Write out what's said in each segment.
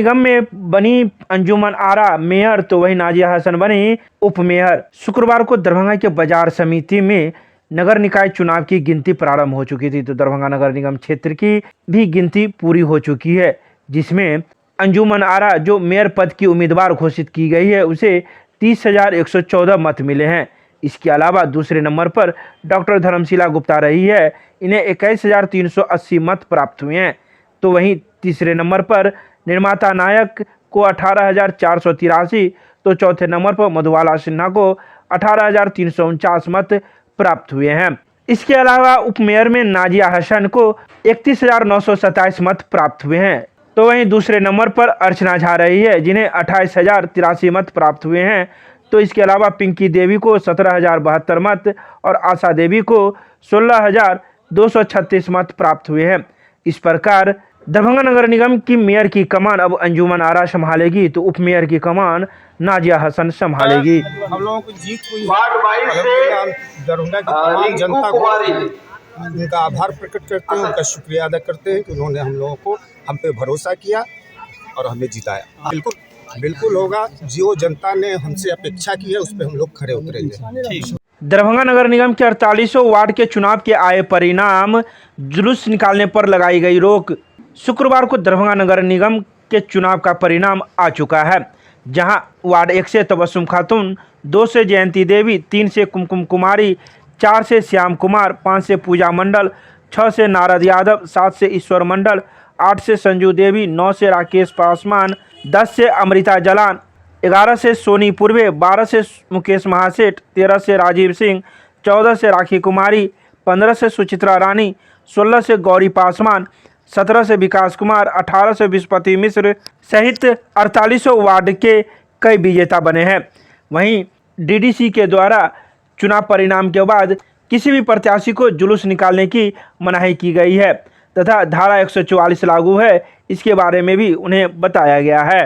निगम में बनी अंजुमन आरा मेयर तो वही नाजिया हसन बनी उप मेयर। शुक्रवार को दरभंगा के बाजार समिति में नगर निकाय चुनाव की गिनती प्रारंभ हो चुकी थी, तो दरभंगा नगर निगम क्षेत्र की भी गिनती पूरी हो चुकी है, जिसमें अंजुमन आरा जो मेयर पद की उम्मीदवार घोषित की गई है उसे 30,114 मत मिले हैं। इसके अलावा दूसरे नंबर पर डॉक्टर धर्मशिला गुप्ता रही है, इन्हें 21,380 मत प्राप्त हुए हैं। तो वहीं तीसरे नंबर पर निर्माता नायक को 18,483, तो चौथे नंबर पर मधुबाला सिन्हा को 18,349 मत प्राप्त हुए हैं। इसके अलावा उप मेयर में नाजिया हसन को 31,927 मत प्राप्त हुए हैं। तो वहीं दूसरे नंबर पर अर्चना झा रही है, जिन्हें 28,083 मत प्राप्त हुए हैं। तो इसके अलावा पिंकी देवी को 17,072 मत और आशा देवी को 16,236 मत प्राप्त हुए हैं। इस प्रकार दरभंगा नगर निगम की मेयर की कमान अब अंजुमन आरा संभालेगी, तो उप मेयर की कमान नाजिया हसन संभालेगी। हम लोगों को जीत हुई दरभंगा की तमाम जनता को उनका आभार प्रकट करते हैं, उनका शुक्रिया अदा करते हैं कि उन्होंने हम लोगों को हम पे भरोसा किया और हमें जिताया। बिल्कुल होगा, जो जनता ने हमसे अपेक्षा की है उस पर हम लोग खरे उतरेंगे। दरभंगा नगर निगम के 48 वार्ड के चुनाव के आए परिणाम, जुलूस निकालने पर लगाई गई रोक। शुक्रवार को दरभंगा नगर निगम के चुनाव का परिणाम आ चुका है, जहां वार्ड 1 से तबस्सुम खातून, 2 से जयंती देवी, 3 से कुमकुम कुमारी, 4 से श्याम कुमार, 5 से पूजा मंडल, 6 से नारद यादव, 7 से ईश्वर मंडल, 8 से संजू देवी, 9 से राकेश पासवान, 10 से अमृता जलान, 11 से सोनी पूर्वे, 12 से मुकेश महासेठ, 13 से राजीव सिंह, 14 से राखी कुमारी, 15 से सुचित्रा रानी, 16 से गौरी पासवान, 17 से विकास कुमार, 18 से विश्वपति मिश्र सहित 48 वार्ड के कई विजेता बने हैं। वहीं डीडीसी के द्वारा चुनाव परिणाम के बाद किसी भी प्रत्याशी को जुलूस निकालने की मनाही की गई है तथा धारा 144 लागू है, इसके बारे में भी उन्हें बताया गया है।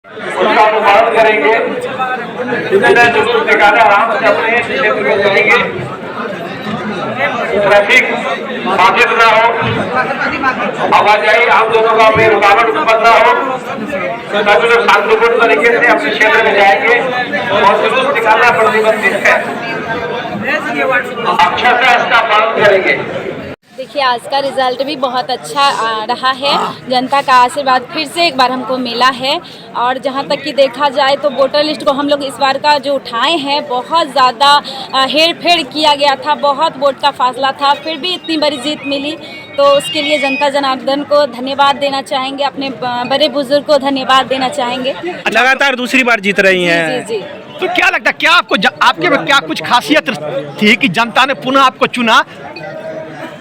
उसका अनुमान करेंगे, जुलूस निकाले आराम से अपने क्षेत्र में जाएंगे, ट्रैफिक बाधित ना हो, आवाजाही आप दोनों का में रुकावट उत्पन्न ना हो, सभी लोग शांतिपूर्ण तरीके से अपने क्षेत्र में जाएंगे और जुलूस निकालना प्रतिबंधित है। अक्षर से इसका पालन करेंगे। देखिए, आज का रिजल्ट भी बहुत अच्छा रहा है। जनता का आशीर्वाद फिर से एक बार हमको मिला है और जहां तक कि देखा जाए तो वोटर लिस्ट को हम लोग इस बार का जो उठाए हैं, बहुत ज़्यादा हेर फेर किया गया था, बहुत वोट का फासला था, फिर भी इतनी बड़ी जीत मिली। तो उसके लिए जनता जनार्दन को धन्यवाद देना चाहेंगे, अपने बड़े बुजुर्ग को धन्यवाद देना चाहेंगे। लगातार दूसरी बार जीत रही हैं। जी। तो क्या लगता है, क्या आपको आपके में क्या कुछ खासियत थी कि जनता ने पुनः आपको चुना?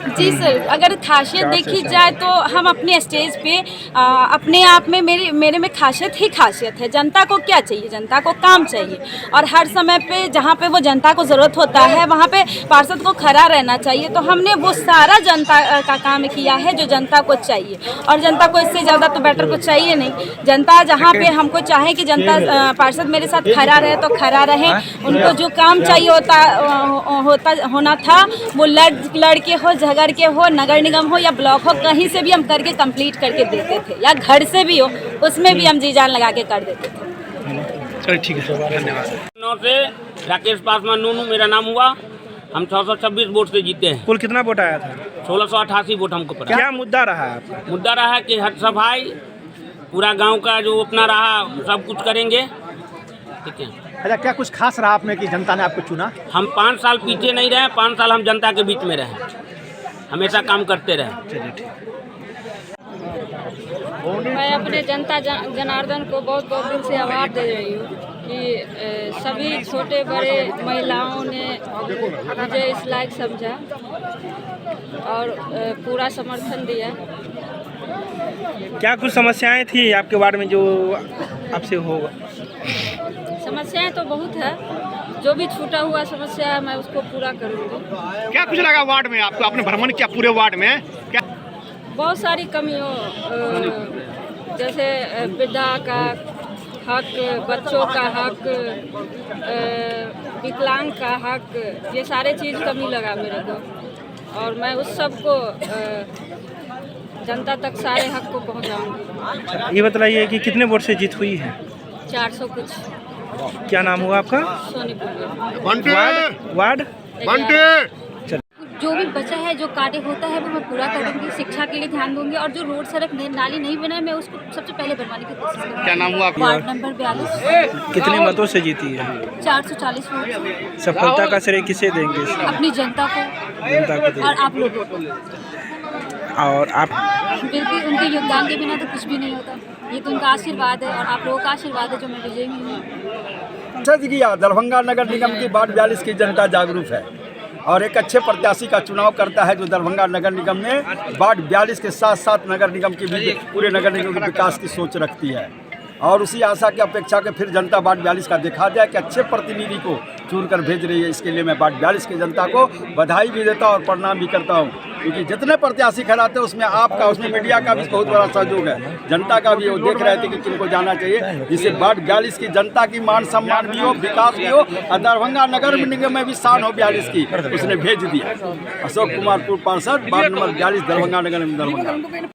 जी सर, अगर खासियत देखी जाए तो हम अपने स्टेज पे अपने आप में मेरे में खासियत ही खासियत है। जनता को क्या चाहिए? जनता को काम चाहिए और हर समय पे जहाँ पे वो जनता को ज़रूरत होता है वहाँ पे पार्षद को खड़ा रहना चाहिए। तो हमने वो सारा जनता का काम किया है जो जनता को चाहिए और जनता को इससे ज़्यादा तो बेटर कुछ चाहिए नहीं। जनता जहाँ पे हमको चाहे कि जनता पार्षद मेरे साथ खड़ा रहे तो खड़ा रहे। उनको जो काम चाहिए होना था वो लड़ के हो, झगड़ के हो, नगर निगम हो या ब्लॉक हो, कहीं से भी हम करके कंप्लीट करके देते थे, या घर से भी हो उसमें भी हम जी जान लगा के कर देते थे। चलो ठीक है, धन्यवाद। 9 से राकेश पासवान नूनू मेरा नाम हुआ। हम 626 वोट से जीते हैं। कुल कितना वोट आया था? 1688 वोट हमको पड़ा। क्या मुद्दा रहा है? मुद्दा रहा कि हर सफाई पूरा गांव का जो अपना रहा सब कुछ करेंगे। ठीक है। अच्छा, क्या कुछ खास रहा आपने कि जनता ने आपको चुना? हम 5 साल पीछे नहीं रहे, 5 साल हम जनता के बीच में रहे, हमेशा काम करते रहे। मैं अपने जनता जनार्दन को बहुत बहुत दिल से आभार दे रही हूँ कि सभी छोटे बड़े महिलाओं ने मुझे इस लायक समझा और पूरा समर्थन दिया। क्या कुछ समस्याएं थी आपके वार्ड में जो आपसे होगा? समस्याएं तो बहुत है, जो भी छूटा हुआ समस्या है मैं उसको पूरा करूँगी। क्या कुछ लगा वार्ड में आपको? आपने भ्रमण किया पूरे वार्ड में, क्या बहुत सारी कमियों, जैसे वृद्धा का हक, बच्चों का हक, विकलांग का हक, ये सारे चीज़ कमी लगा मेरे को और मैं उस सब को जनता तक सारे हक को पहुंचाऊंगी। ये बताइए कि कितने वोट से जीत हुई है? 400 कुछ। क्या नाम हुआ आपका? सोनीपुर वार्ड? जो भी बचा है, जो कार्य होता है वो मैं पूरा करूंगी। शिक्षा के लिए ध्यान दूंगी और जो रोड सड़क नाली नहीं बना है मैं उसको सबसे पहले बनवाने की कोशिश करूंगी। क्या नाम हुआ आपका? Ward number 42। कितने मतों से जीती है? 440 वोट। सफलता का श्रेय किसे देंगे? अपनी जनता को देंगे। और आप लोगों को। और आप बिल्कुल उनके योगदान के बिना तो कुछ भी नहीं होता। ये तो उनका आशीर्वाद है और आप लोगों का आशीर्वाद है जो मैं विजयी हुई हूँ। सच किया, दरभंगा नगर निगम की वार्ड 42 की जनता जागरूक है और एक अच्छे प्रत्याशी का चुनाव करता है जो दरभंगा नगर निगम में वार्ड 42 के साथ साथ नगर निगम की भी पूरे नगर निगम के विकास की सोच रखती है और उसी आशा की अपेक्षा के फिर जनता वार्ड 42 का देखा जाए कि अच्छे प्रतिनिधि को चुनकर भेज रही है। इसके लिए मैं वार्ड 42 की जनता को बधाई भी देता हूँ और प्रणाम भी करता हूँ, क्योंकि जितने प्रत्याशी खड़ाते हैं उसमें आपका, उसमें मीडिया का भी बहुत बड़ा सहयोग है, जनता का भी। वो देख रहे थे कि किनको जाना चाहिए, जिससे वार्ड 42 की जनता की मान सम्मान भी हो, विकास भी हो और दरभंगा नगर निगम में भी शान हो 42 की, उसने भेज दिया। अशोक कुमार पार्षद, वार्ड नंबर 42, दरभंगा नगर निगम, दरभंगा।